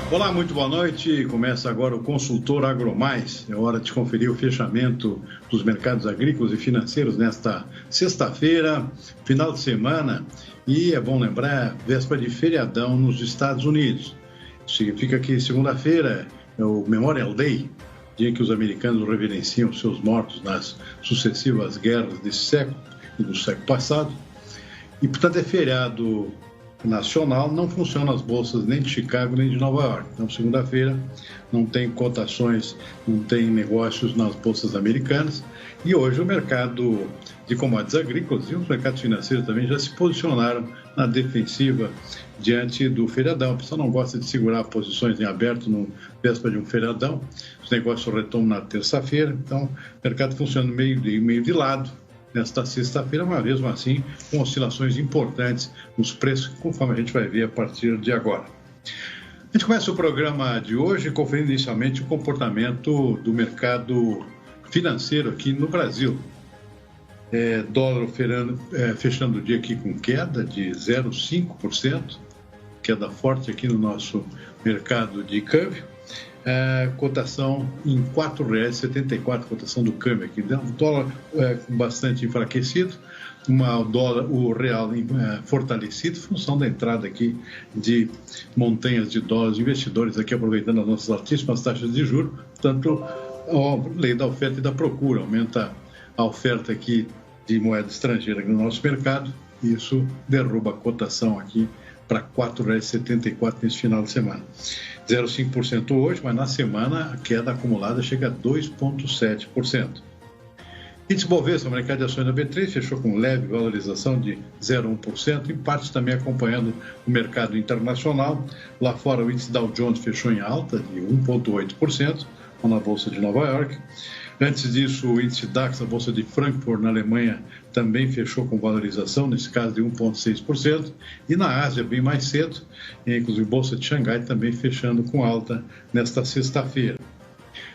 Olá, muito boa noite. Começa agora o Consultor AgroMais. É hora de conferir o fechamento dos mercados agrícolas e financeiros nesta sexta-feira, final de semana. E é bom lembrar, véspera de feriadão nos Estados Unidos. Significa que segunda-feira é o Memorial Day, dia em que os americanos reverenciam seus mortos nas sucessivas guerras desse século e do século passado. E, portanto, é feriado nacional, não funcionam as bolsas nem de Chicago nem de Nova York. Então, segunda-feira, não tem cotações, não tem negócios nas bolsas americanas. E hoje o mercado de commodities agrícolas e os mercados financeiros também já se posicionaram na defensiva diante do feriadão. O pessoal não gosta de segurar posições em aberto no véspera de um feriadão. Os negócios retomam na terça-feira. Então, o mercado funciona meio de lado nesta sexta-feira, mas mesmo assim com oscilações importantes nos preços, conforme a gente vai ver a partir de agora. A gente começa o programa de hoje conferindo inicialmente o comportamento do mercado financeiro aqui no Brasil. Dólar fechando o dia aqui com queda de 0,5%, queda forte aqui no nosso mercado de câmbio. Cotação em R$ 4,74, cotação do câmbio aqui. O dólar bastante enfraquecido, o real fortalecido, em função da entrada aqui de montanhas de dólares, investidores aqui aproveitando as nossas altíssimas taxas de juros. Portanto, a lei da oferta e da procura aumenta a oferta aqui de moeda estrangeira no nosso mercado, e isso derruba a cotação aqui para R$ 4,74 nesse final de semana. 0,5% hoje, mas na semana a queda acumulada chega a 2,7%. Índice Bovespa, mercado de ações da B3, fechou com leve valorização de 0,1%, em parte também acompanhando o mercado internacional. Lá fora o índice Dow Jones fechou em alta de 1,8%, na Bolsa de Nova York. Antes disso, o índice DAX, a Bolsa de Frankfurt, na Alemanha, também fechou com valorização, nesse caso de 1,6%. E na Ásia, bem mais cedo, inclusive a Bolsa de Xangai também fechando com alta nesta sexta-feira.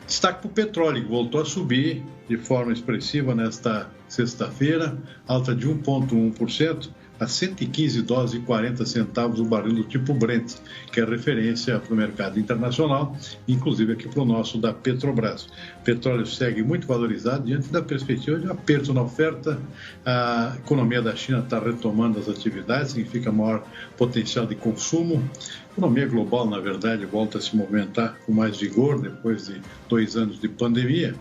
Destaque para o petróleo, que voltou a subir de forma expressiva nesta sexta-feira, alta de 1,1%. A $115,40 o barril do tipo Brent, que é referência para o mercado internacional, inclusive aqui para o nosso da Petrobras. O petróleo segue muito valorizado diante da perspectiva de aperto na oferta. A economia da China está retomando as atividades, significa maior potencial de consumo. A economia global, na verdade, volta a se movimentar com mais vigor depois de 2 anos de pandemia.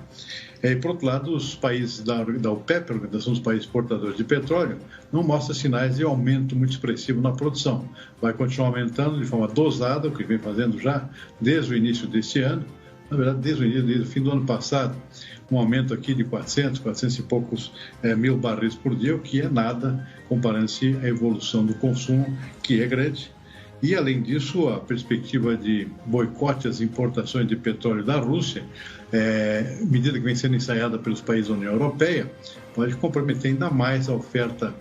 E, por outro lado, os países da OPEP, a Organização dos Países Exportadores de Petróleo, não mostram sinais de aumento muito expressivo na produção. Vai continuar aumentando de forma dosada, o que vem fazendo já desde o início deste ano, na verdade, desde o fim do ano passado, um aumento aqui de 400 e poucos mil barris por dia, o que é nada comparando-se à evolução do consumo, que é grande. E, além disso, a perspectiva de boicote às importações de petróleo da Rússia, medida que vem sendo ensaiada pelos países da União Europeia, pode comprometer ainda mais a oferta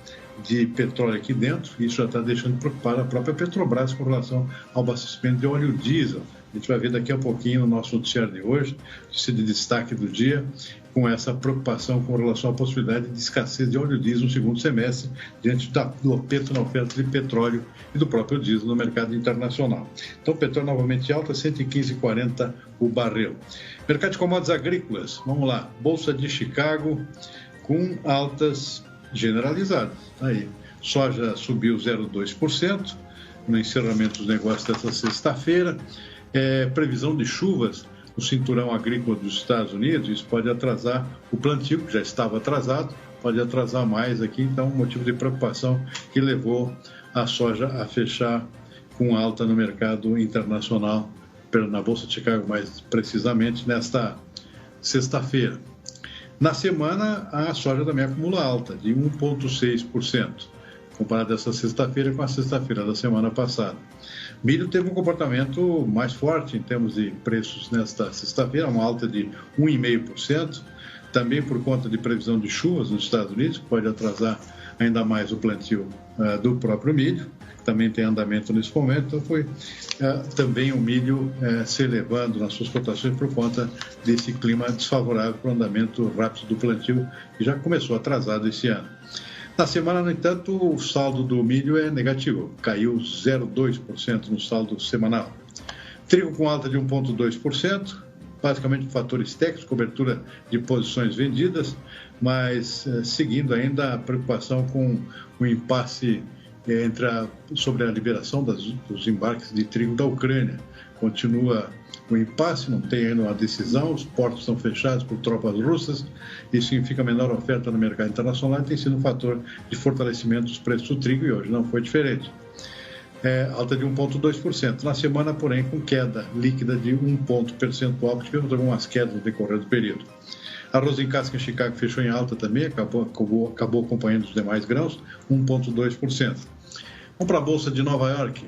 de petróleo aqui dentro. Isso já está deixando preocupar a própria Petrobras com relação ao abastecimento de óleo diesel. A gente vai ver daqui a pouquinho no nosso noticiário de hoje, esse de destaque do dia, com essa preocupação com relação à possibilidade de escassez de óleo diesel no segundo semestre, diante do aperto na oferta de petróleo e do próprio diesel no mercado internacional. Então, o petróleo novamente alta, 115,40 o barril. Mercado de commodities agrícolas, vamos lá. Bolsa de Chicago com altas generalizadas. Aí, soja subiu 0,2% no encerramento dos negócios dessa sexta-feira. Previsão de chuvas no cinturão agrícola dos Estados Unidos, isso pode atrasar o plantio, que já estava atrasado, pode atrasar mais aqui, então um motivo de preocupação que levou a soja a fechar com alta no mercado internacional, na Bolsa de Chicago mais precisamente, nesta sexta-feira. Na semana, a soja também acumula alta, de 1,6%, comparado essa sexta-feira com a sexta-feira da semana passada. Milho teve um comportamento mais forte em termos de preços nesta sexta-feira, uma alta de 1,5%, também por conta de previsão de chuvas nos Estados Unidos, que pode atrasar ainda mais o plantio do próprio milho, que também tem andamento nesse momento. Então foi também o milho se elevando nas suas cotações por conta desse clima desfavorável para o andamento rápido do plantio, que já começou atrasado esse ano. Na semana, no entanto, o saldo do milho é negativo, caiu 0,2% no saldo semanal. Trigo com alta de 1,2%, basicamente fatores técnicos, cobertura de posições vendidas, mas seguindo ainda a preocupação com o impasse sobre a liberação dos embarques de trigo da Ucrânia. Continua o impasse, não tem ainda uma decisão, os portos estão fechados por tropas russas, isso significa menor oferta no mercado internacional e tem sido um fator de fortalecimento dos preços do trigo e hoje não foi diferente. Alta de 1,2%. Na semana, porém, com queda líquida de 1 ponto percentual, porque tivemos algumas quedas no decorrer do período. Arroz em casca em Chicago fechou em alta também, acabou acompanhando os demais grãos, 1,2%. Vamos para a Bolsa de Nova York.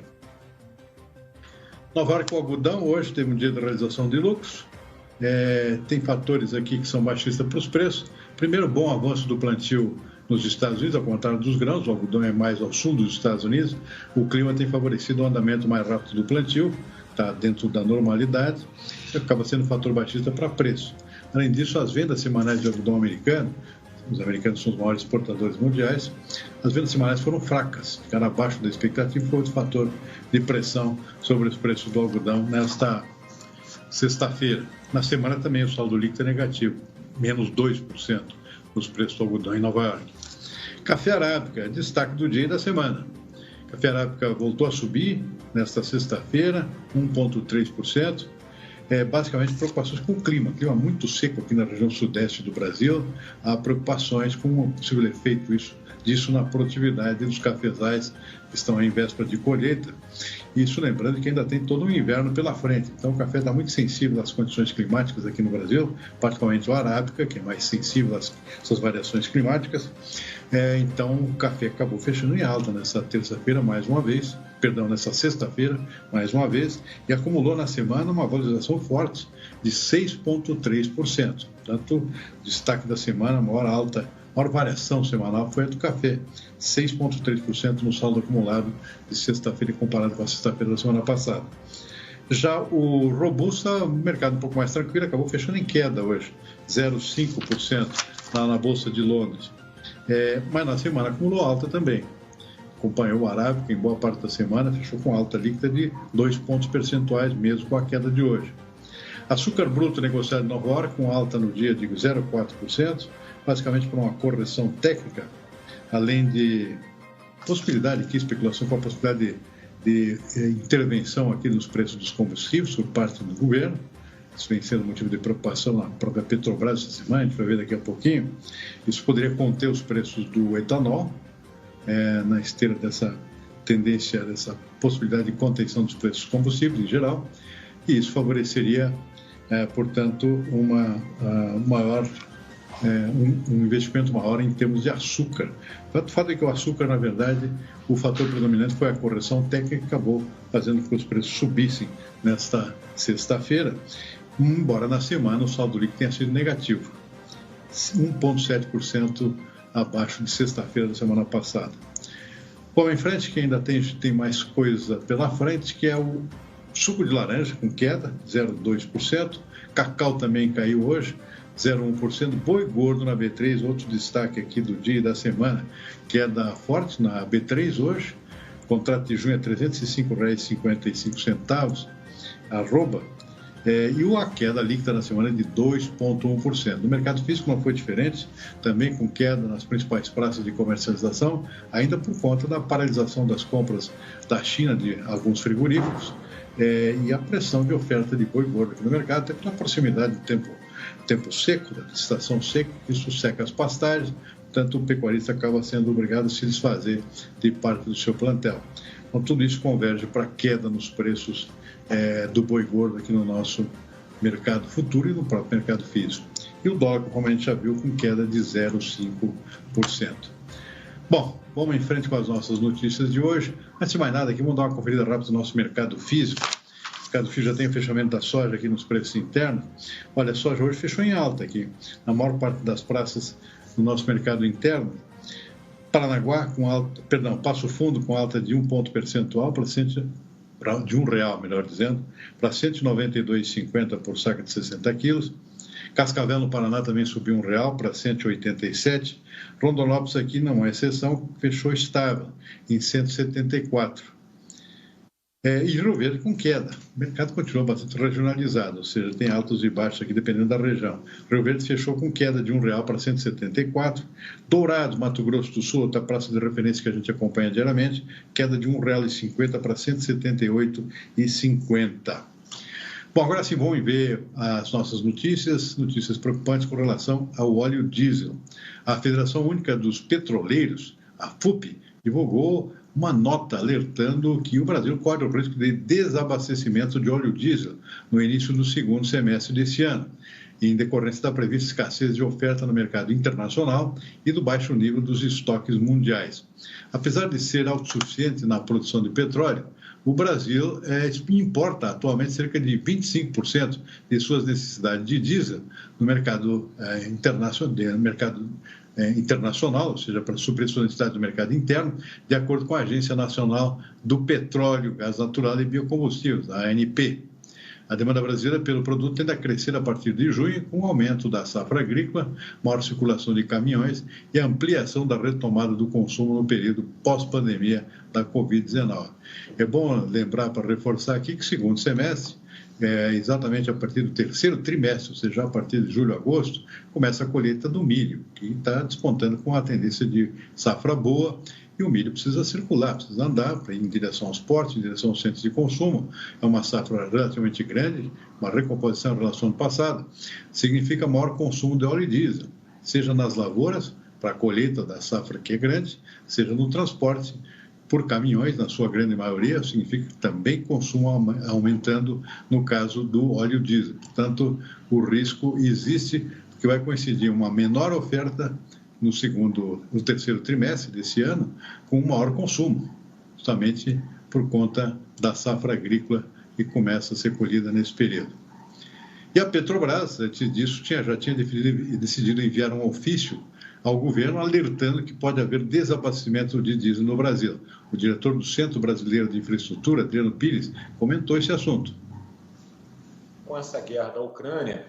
Nova York, o algodão, hoje teve um dia de realização de lucros. Tem fatores aqui que são baixistas para os preços. Primeiro, bom avanço do plantio nos Estados Unidos, ao contrário dos grãos, o algodão é mais ao sul dos Estados Unidos. O clima tem favorecido um andamento mais rápido do plantio, está dentro da normalidade, acaba sendo um fator baixista para preço. Além disso, as vendas semanais de algodão americano, os americanos são os maiores exportadores mundiais, as vendas semanais foram fracas, ficaram abaixo da expectativa, foi outro fator de pressão sobre os preços do algodão nesta sexta-feira. Na semana também o saldo líquido é negativo, menos 2% nos preços do algodão em Nova York. Café arábica, destaque do dia e da semana. Café arábica voltou a subir nesta sexta-feira, 1,3%. Basicamente preocupações com o clima muito seco aqui na região sudeste do Brasil, há preocupações com o possível efeito disso na produtividade dos cafezais que estão em véspera de colheita. Isso lembrando que ainda tem todo um inverno pela frente, então o café está muito sensível às condições climáticas aqui no Brasil, particularmente o arábica, que é mais sensível a essas variações climáticas. Então o café acabou fechando em alta nessa terça-feira nessa sexta-feira, mais uma vez, e acumulou na semana uma valorização forte de 6,3%. Portanto, destaque da semana, a maior variação semanal foi a do café, 6,3% no saldo acumulado de sexta-feira comparado com a sexta-feira da semana passada. Já o Robusta, mercado um pouco mais tranquilo, acabou fechando em queda hoje, 0,5% lá na Bolsa de Londres. Mas na semana acumulou alta também. Acompanhou o arábica em boa parte da semana, fechou com alta líquida de 2 pontos percentuais, mesmo com a queda de hoje. Açúcar bruto negociado em Nova York com alta no dia de 0,4%, basicamente por uma correção técnica, além de possibilidade aqui, especulação com a possibilidade de intervenção aqui nos preços dos combustíveis por parte do governo. Isso vem sendo motivo de preocupação na própria Petrobras essa semana, a gente vai ver daqui a pouquinho. Isso poderia conter os preços do etanol, na esteira dessa tendência, dessa possibilidade de contenção dos preços dos combustíveis em geral, e isso favoreceria, portanto, um investimento maior em termos de açúcar. O fato é que o açúcar, na verdade, o fator predominante foi a correção técnica que acabou fazendo com que os preços subissem nesta sexta-feira, embora na semana o saldo líquido tenha sido negativo, 1,7% abaixo de sexta-feira da semana passada. Bom, em frente, que ainda tem mais coisa pela frente, que é o suco de laranja com queda, 0,2%, cacau também caiu hoje, 0,1%, boi gordo na B3, outro destaque aqui do dia e da semana, queda forte na B3 hoje, contrato de junho é R$ 305,55, arroba, e a queda líquida na semana é de 2,1%. No mercado físico não foi diferente, também com queda nas principais praças de comercialização, ainda por conta da paralisação das compras da China de alguns frigoríficos e a pressão de oferta de boi gordo aqui no mercado, até pela proximidade do tempo seco, da estação seca, isso seca as pastagens, portanto o pecuarista acaba sendo obrigado a se desfazer de parte do seu plantel. Então tudo isso converge para a queda nos preços do boi gordo aqui no nosso mercado futuro e no próprio mercado físico. E o dólar, como a gente já viu, com queda de 0,5%. Bom, vamos em frente com as nossas notícias de hoje. Antes de mais nada, aqui vamos dar uma conferida rápida no nosso mercado físico. O mercado físico já tem o fechamento da soja aqui nos preços internos. Olha, a soja hoje fechou em alta aqui, na maior parte das praças do nosso mercado interno. Paranaguá, Passo Fundo com alta de 1 ponto percentual de R$1, melhor dizendo, para R$ 192,50 por saca de 60 quilos. Cascavel, no Paraná, também subiu R$1 para 187. Rondonópolis aqui não é exceção, fechou estável em 174. E Rio Verde com queda. O mercado continua bastante regionalizado, ou seja, tem altos e baixos aqui dependendo da região. Rio Verde fechou com queda de R$1 para 174. Dourados, Mato Grosso do Sul, outra praça de referência que a gente acompanha diariamente, queda de R$1,50 para 178,50. Bom, agora sim, vamos ver as nossas notícias preocupantes com relação ao óleo diesel. A Federação Única dos Petroleiros, a FUP, divulgou uma nota alertando que o Brasil corre o risco de desabastecimento de óleo diesel no início do segundo semestre deste ano, em decorrência da prevista escassez de oferta no mercado internacional e do baixo nível dos estoques mundiais. Apesar de ser autossuficiente na produção de petróleo, o Brasil importa atualmente cerca de 25% de suas necessidades de diesel no mercado internacional, ou seja, para suprir suas necessidades do mercado interno, de acordo com a Agência Nacional do Petróleo, Gás Natural e Biocombustíveis, a ANP. A demanda brasileira pelo produto tende a crescer a partir de junho, com o aumento da safra agrícola, maior circulação de caminhões e a ampliação da retomada do consumo no período pós-pandemia da Covid-19. É bom lembrar, para reforçar aqui, que segundo semestre, exatamente a partir do terceiro trimestre, ou seja, a partir de julho a agosto, começa a colheita do milho, que está despontando com a tendência de safra boa, e o milho precisa circular, precisa andar em direção aos portos, em direção aos centros de consumo. É uma safra relativamente grande, uma recomposição em relação ao ano passado, significa maior consumo de óleo e diesel, seja nas lavouras, para a colheita da safra que é grande, seja no transporte, por caminhões, na sua grande maioria, significa também consumo aumentando no caso do óleo diesel. Portanto, o risco existe, que vai coincidir uma menor oferta no terceiro trimestre desse ano, com um maior consumo, justamente por conta da safra agrícola que começa a ser colhida nesse período. E a Petrobras, antes disso, já tinha decidido enviar um ofício ao governo alertando que pode haver desabastecimento de diesel no Brasil. O diretor do Centro Brasileiro de Infraestrutura, Adriano Pires, comentou esse assunto. Com essa guerra da Ucrânia,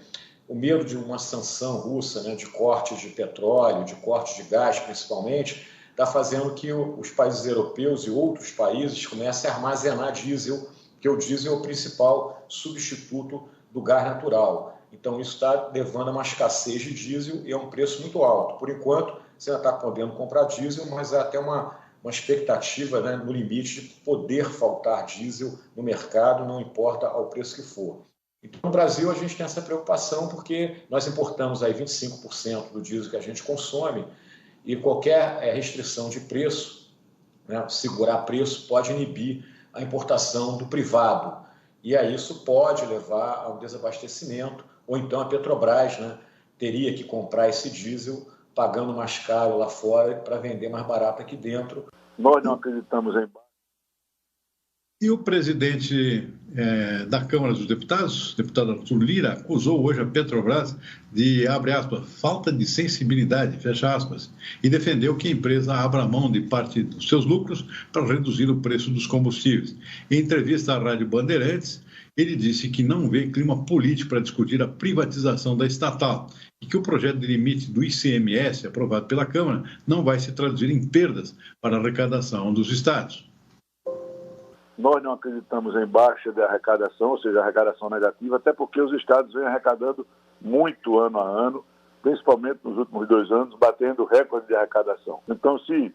o medo de uma sanção russa, né, de corte de petróleo, de corte de gás principalmente, está fazendo que os países europeus e outros países comecem a armazenar diesel, porque o diesel é o principal substituto do gás natural. Então, isso está levando a uma escassez de diesel e a um preço muito alto. Por enquanto, você ainda está podendo comprar diesel, mas há até uma expectativa, né, no limite de poder faltar diesel no mercado, não importa ao preço que for. Então, no Brasil, a gente tem essa preocupação porque nós importamos aí 25% do diesel que a gente consome e qualquer restrição de preço, né, segurar preço, pode inibir a importação do privado. E aí isso pode levar ao desabastecimento, ou então a Petrobras, né, teria que comprar esse diesel pagando mais caro lá fora para vender mais barato aqui dentro. Nós não acreditamos em... E o presidente da Câmara dos Deputados, deputado Arthur Lira, acusou hoje a Petrobras de, abre aspas, falta de sensibilidade, fecha aspas, e defendeu que a empresa abra mão de parte dos seus lucros para reduzir o preço dos combustíveis. Em entrevista à Rádio Bandeirantes, ele disse que não vê clima político para discutir a privatização da estatal e que o projeto de limite do ICMS, aprovado pela Câmara, não vai se traduzir em perdas para a arrecadação dos estados. Nós não acreditamos em baixa de arrecadação, ou seja, arrecadação negativa, até porque os estados vêm arrecadando muito ano a ano, principalmente nos últimos 2 anos, batendo recorde de arrecadação. Então, se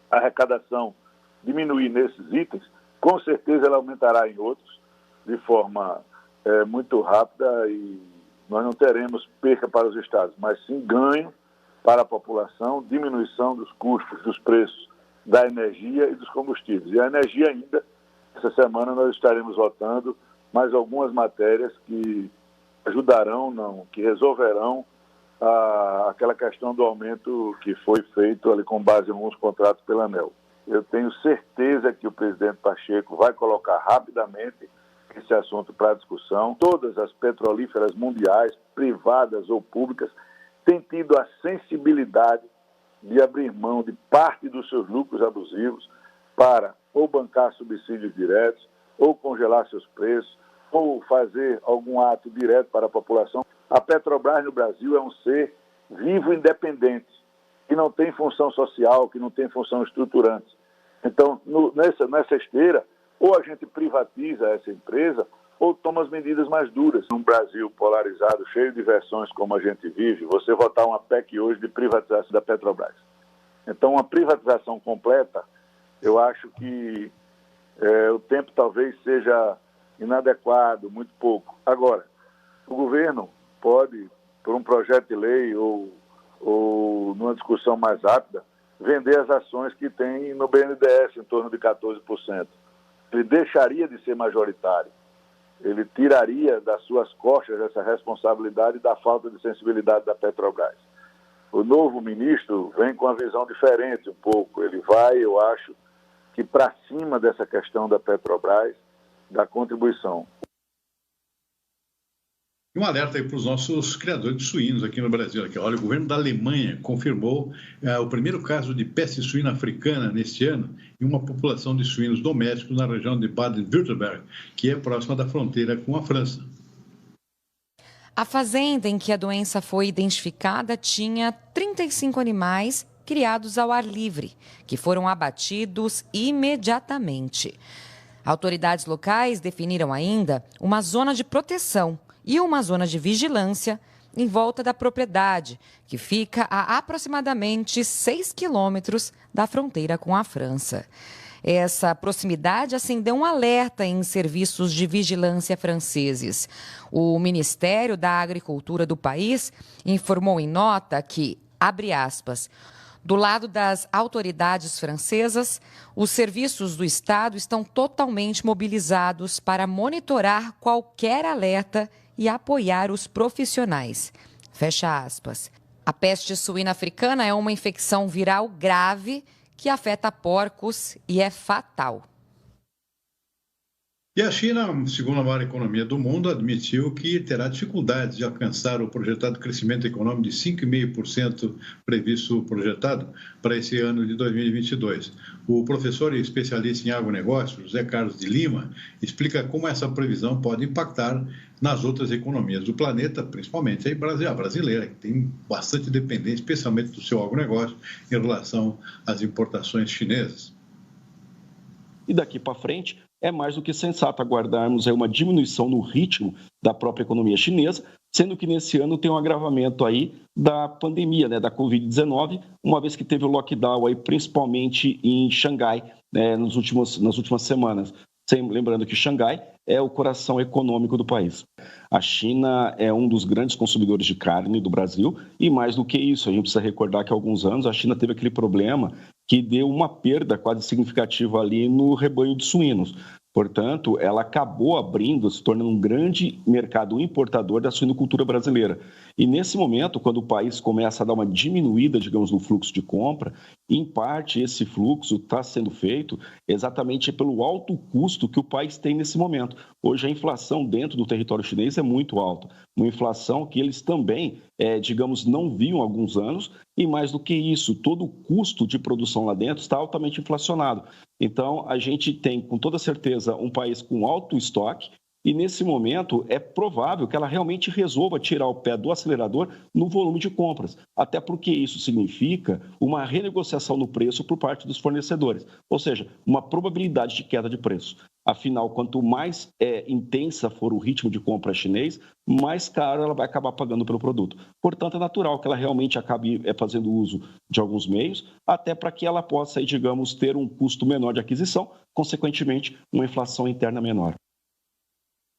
a arrecadação diminuir nesses itens, com certeza ela aumentará em outros, de forma muito rápida, e nós não teremos perca para os estados, mas sim ganho para a população, diminuição dos custos, dos preços da energia e dos combustíveis. E a energia ainda, essa semana nós estaremos votando mais algumas matérias que ajudarão, que resolverão aquela questão do aumento que foi feito ali com base em alguns contratos pela ANEEL. Eu tenho certeza que o presidente Pacheco vai colocar rapidamente esse assunto para discussão. Todas as petrolíferas mundiais, privadas ou públicas, têm tido a sensibilidade de abrir mão de parte dos seus lucros abusivos para ou bancar subsídios diretos, ou congelar seus preços, ou fazer algum ato direto para a população. A Petrobras no Brasil é um ser vivo independente, que não tem função social, que não tem função estruturante. Então, nessa esteira, Ou a gente privatiza essa empresa ou toma as medidas mais duras. Num Brasil polarizado, cheio de versões como a gente vive, você votar uma PEC hoje de privatização da Petrobras. Então, uma privatização completa, eu acho que o tempo talvez seja inadequado, muito pouco. Agora, o governo pode, por um projeto de lei ou numa discussão mais rápida, vender as ações que tem no BNDES, em torno de 14%. Ele deixaria de ser majoritário. Ele tiraria das suas costas essa responsabilidade da falta de sensibilidade da Petrobras. O novo ministro vem com uma visão diferente um pouco. Ele vai, eu acho, que para cima dessa questão da Petrobras, da contribuição. Um alerta aí para os nossos criadores de suínos aqui no Brasil. Aqui, olha, o governo da Alemanha confirmou o primeiro caso de peste suína africana neste ano em uma população de suínos domésticos na região de Baden-Württemberg, que é próxima da fronteira com a França. A fazenda em que a doença foi identificada tinha 35 animais criados ao ar livre, que foram abatidos imediatamente. Autoridades locais definiram ainda uma zona de proteção e uma zona de vigilância em volta da propriedade, que fica a aproximadamente 6 quilômetros da fronteira com a França. Essa proximidade acendeu um alerta em serviços de vigilância franceses. O Ministério da Agricultura do país informou em nota que, abre aspas, do lado das autoridades francesas, os serviços do Estado estão totalmente mobilizados para monitorar qualquer alerta e apoiar os profissionais. Fecha aspas. A peste suína africana é uma infecção viral grave que afeta porcos e é fatal. E a China, segundo a maior economia do mundo, admitiu que terá dificuldades de alcançar o projetado crescimento econômico de 5,5% previsto projetado para esse ano de 2022. O professor e especialista em agronegócio, José Carlos de Lima, explica como essa previsão pode impactar nas outras economias do planeta, principalmente a brasileira, que tem bastante dependência, especialmente do seu agronegócio, em relação às importações chinesas. E daqui para frente, é mais do que sensato aguardarmos uma diminuição no ritmo da própria economia chinesa, sendo que nesse ano tem um agravamento aí da pandemia, da Covid-19, uma vez que teve o lockdown aí, principalmente em Xangai, nas últimas semanas. Lembrando que Xangai é o coração econômico do país. A China é um dos grandes consumidores de carne do Brasil e, mais do que isso, a gente precisa recordar que há alguns anos a China teve aquele problema que deu uma perda quase significativa ali no rebanho de suínos. Portanto, ela acabou abrindo, se tornando um grande mercado importador da suinocultura brasileira. E nesse momento, quando o país começa a dar uma diminuída, digamos, no fluxo de compra, em parte esse fluxo está sendo feito exatamente pelo alto custo que o país tem nesse momento. Hoje a inflação dentro do território chinês é muito alta, uma inflação que eles também, digamos, não viam há alguns anos, e mais do que isso, todo o custo de produção lá dentro está altamente inflacionado. Então, a gente tem, com toda certeza, um país com alto estoque e, nesse momento, é provável que ela realmente resolva tirar o pé do acelerador no volume de compras, até porque isso significa uma renegociação no preço por parte dos fornecedores, ou seja, uma probabilidade de queda de preço. Afinal, quanto mais intensa for o ritmo de compra chinês, mais caro ela vai acabar pagando pelo produto. Portanto, é natural que ela realmente acabe fazendo uso de alguns meios, até para que ela possa, digamos, ter um custo menor de aquisição, consequentemente, uma inflação interna menor.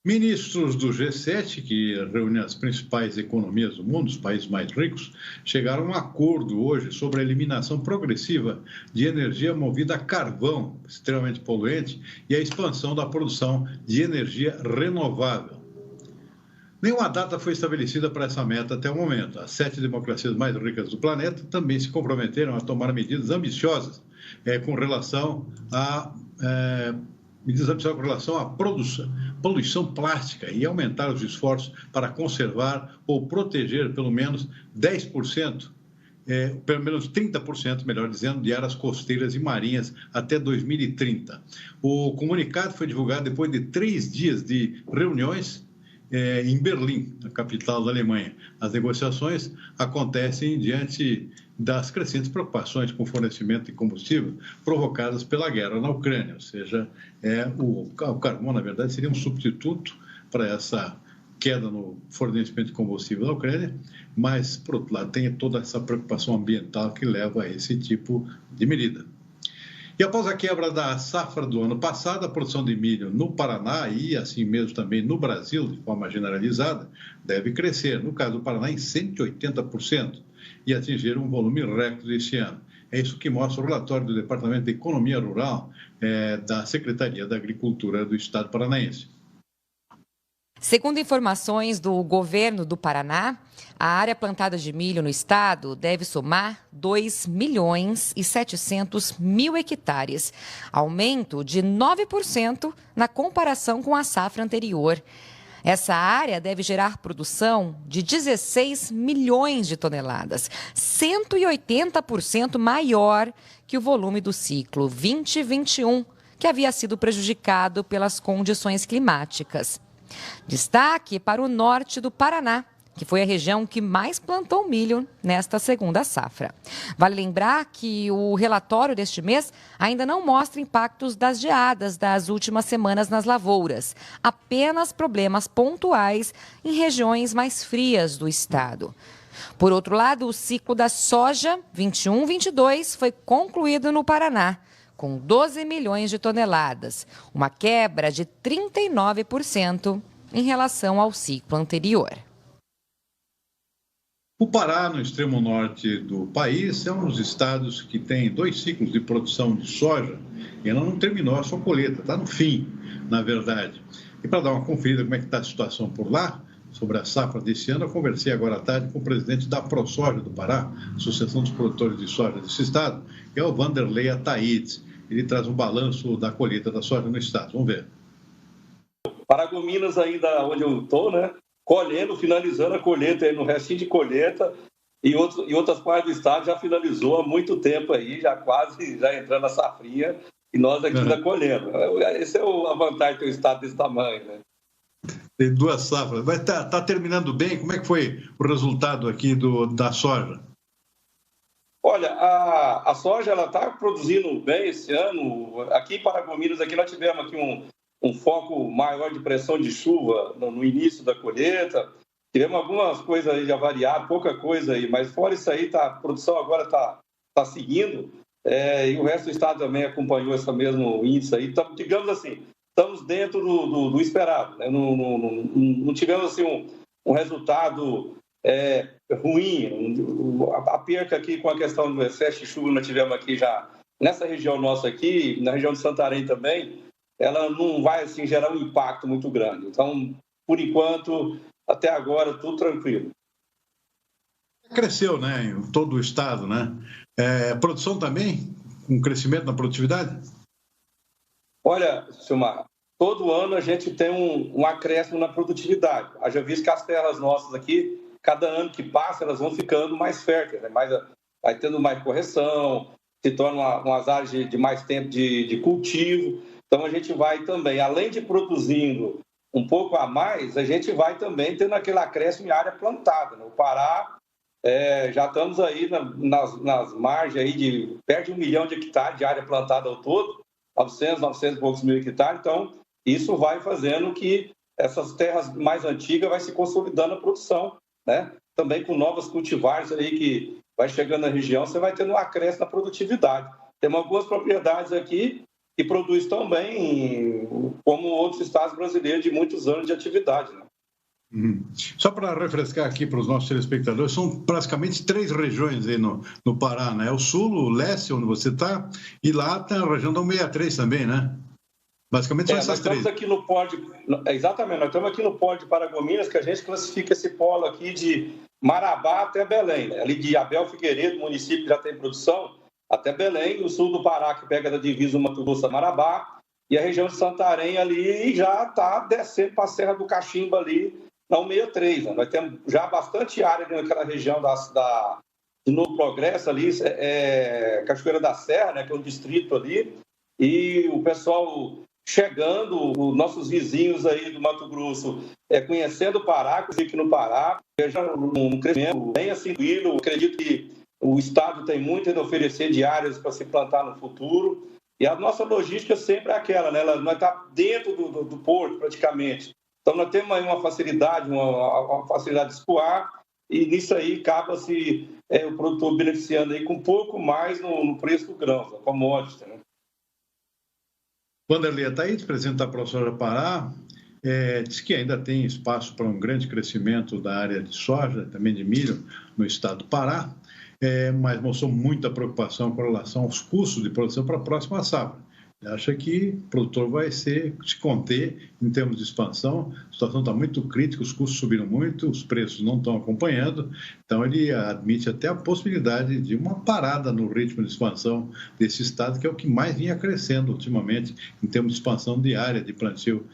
Ministros do G7, que reúnem as principais economias do mundo, os países mais ricos, chegaram a um acordo hoje sobre a eliminação progressiva de energia movida a carvão, extremamente poluente, e a expansão da produção de energia renovável. Nenhuma data foi estabelecida para essa meta até o momento. As 7 democracias mais ricas do planeta também se comprometeram a tomar medidas ambiciosas com relação à poluição plástica e aumentar os esforços para conservar ou proteger pelo menos 10%, pelo menos 30%, melhor dizendo, de áreas costeiras e marinhas até 2030. O comunicado foi divulgado depois de 3 dias de reuniões em Berlim, a capital da Alemanha. As negociações acontecem diante das crescentes preocupações com o fornecimento de combustível provocadas pela guerra na Ucrânia, ou seja, o carvão, na verdade, seria um substituto para essa queda no fornecimento de combustível da Ucrânia, mas, por outro lado, tem toda essa preocupação ambiental que leva a esse tipo de medida. E após a quebra da safra do ano passado, a produção de milho no Paraná e assim mesmo também no Brasil, de forma generalizada, deve crescer, no caso do Paraná, em 180% e atingir um volume recorde este ano. É isso que mostra o relatório do Departamento de Economia Rural da Secretaria da Agricultura do Estado paranaense. Segundo informações do governo do Paraná, a área plantada de milho no estado deve somar 2.700.000 hectares, aumento de 9% na comparação com a safra anterior. Essa área deve gerar produção de 16 milhões de toneladas, 180% maior que o volume do ciclo 2021, que havia sido prejudicado pelas condições climáticas. Destaque para o norte do Paraná, que foi a região que mais plantou milho nesta segunda safra. Vale lembrar que o relatório deste mês ainda não mostra impactos das geadas das últimas semanas nas lavouras, apenas problemas pontuais em regiões mais frias do estado. Por outro lado, o ciclo da soja 21-22 foi concluído no Paraná, com 12 milhões de toneladas, uma quebra de 39% em relação ao ciclo anterior. O Pará, no extremo norte do país, é um dos estados que tem 2 ciclos de produção de soja e ela não terminou a sua colheita, está no fim, na verdade. E para dar uma conferida como é que está a situação por lá, sobre a safra desse ano, eu conversei agora à tarde com o presidente da ProSoja do Pará, Associação dos Produtores de Soja desse estado, que é o Vanderlei Ataídes. Ele traz um balanço da colheita da soja no estado. Vamos ver. Paragominas ainda onde eu estou, né? Colhendo, finalizando a colheita aí no restinho de colheita e outras partes do estado já finalizou há muito tempo aí, já entrando na safrinha e nós aqui ainda colhendo. Essa é a vantagem de ter um estado desse tamanho, né? Tem 2 safras. Mas tá terminando bem? Como é que foi o resultado aqui da soja? Olha, a soja ela está produzindo bem esse ano. Aqui em Paragominas, aqui nós tivemos aqui um foco maior de pressão de chuva no início da colheita. Tivemos algumas coisas aí já variadas, pouca coisa aí, mas fora isso aí, a produção agora está seguindo. E o resto do estado também acompanhou esse mesmo índice aí. Então, digamos assim, estamos dentro do esperado, né? Não tivemos assim, um resultado ruim. A perca aqui com a questão do excesso de chuva nós tivemos aqui já nessa região nossa aqui, na região de Santarém também, ela não vai assim gerar um impacto muito grande. Então, por enquanto, até agora, tudo tranquilo. Cresceu, né, em todo o estado, né? Produção também, um crescimento na produtividade? Olha, Silmar, todo ano a gente tem um acréscimo na produtividade. Haja visto que as terras nossas aqui, cada ano que passa, elas vão ficando mais férteis, né? Vai tendo mais correção, se tornam umas áreas de mais tempo de cultivo. Então, a gente vai também, além de produzindo um pouco a mais, a gente vai também tendo aquele acréscimo em área plantada, né? O Pará, já estamos aí nas margens aí de perto de 1 milhão de hectares de área plantada ao todo, 900 e poucos mil hectares. Então, isso vai fazendo que essas terras mais antigas vai se consolidando a produção, né? Também com novas cultivares aí que vai chegando na região, você vai tendo um acréscimo na produtividade. Temos algumas propriedades aqui que produzem tão bem como outros estados brasileiros de muitos anos de atividade, né? Só para refrescar aqui para os nossos telespectadores, são praticamente 3 regiões aí no Pará, né? O sul, o leste, onde você está, e lá tem a região da 163 também, né? Basicamente são essas 3. Exatamente, nós estamos aqui no polo de Paragominas, que a gente classifica esse polo aqui de Marabá até Belém, né? Ali de Abel Figueiredo, município que já tem produção, até Belém, o sul do Pará, que pega da divisa do Mato Grosso a Marabá, e a região de Santarém ali já está descendo para a Serra do Cachimbo ali, na 163. Né? Nós temos já bastante área naquela região de Novo Progresso ali, Cachoeira da Serra, né, que é um distrito ali, e o pessoal chegando, os nossos vizinhos aí do Mato Grosso, conhecendo o Pará, aqui no Pará, veja um crescimento bem assim, tranquilo. Acredito que o Estado tem muito a oferecer de áreas para se plantar no futuro. E a nossa logística sempre é aquela, né? Nós estamos dentro do porto, praticamente. Então, nós temos aí uma facilidade de escoar, e nisso aí acaba-se o produtor beneficiando aí com um pouco mais no preço do grão, da commodity, né? Wanderley Ataíde, presidente da ProSoja Pará, diz que ainda tem espaço para um grande crescimento da área de soja, também de milho, no estado do Pará, mas mostrou muita preocupação com relação aos custos de produção para a próxima safra. Acha que o produtor vai se conter em termos de expansão, a situação está muito crítica, os custos subiram muito, os preços não estão acompanhando, então ele admite até a possibilidade de uma parada no ritmo de expansão desse estado, que é o que mais vinha crescendo ultimamente em termos de expansão de área de plantio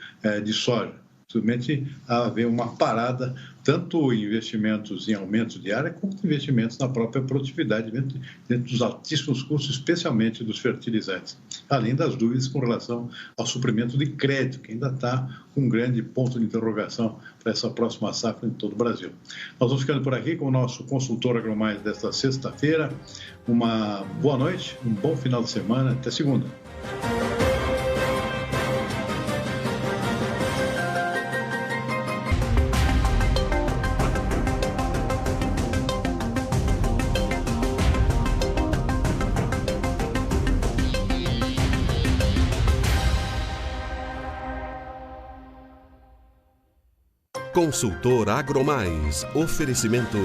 de soja. Simplesmente haver uma parada, tanto em investimentos em aumento de área, quanto investimentos na própria produtividade, dentro dos altíssimos custos, especialmente dos fertilizantes. Além das dúvidas com relação ao suprimento de crédito, que ainda está com um grande ponto de interrogação para essa próxima safra em todo o Brasil. Nós vamos ficando por aqui com o nosso consultor agromais desta sexta-feira. Uma boa noite, um bom final de semana, até segunda. Consultor AgroMais. Oferecimento